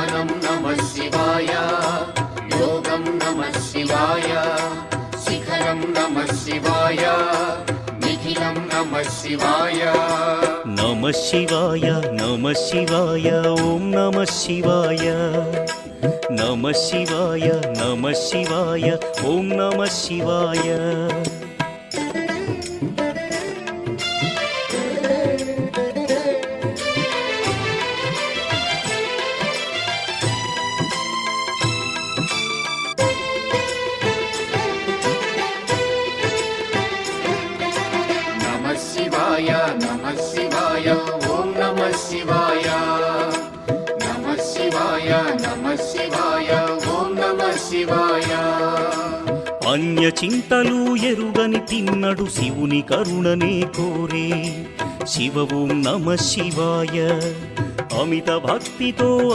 ध्यानं नमः शिवाय योगं नमः शिवाय शिखरं नमः शिवाय निखिलं नमः शिवाय नमः शिवाय ॐ नमः शिवाय नमः शिवाय ॐ नमः शिवाय नमः शिवाय ॐ नमः शिवाय नमः शिवाय ॐ नमः शिवाय अन्य చింతలు ఎరుగని తిన్నడు శివుని కరుణనే కోరే శివ ఓం నమః శివాయ అమిత భక్తితో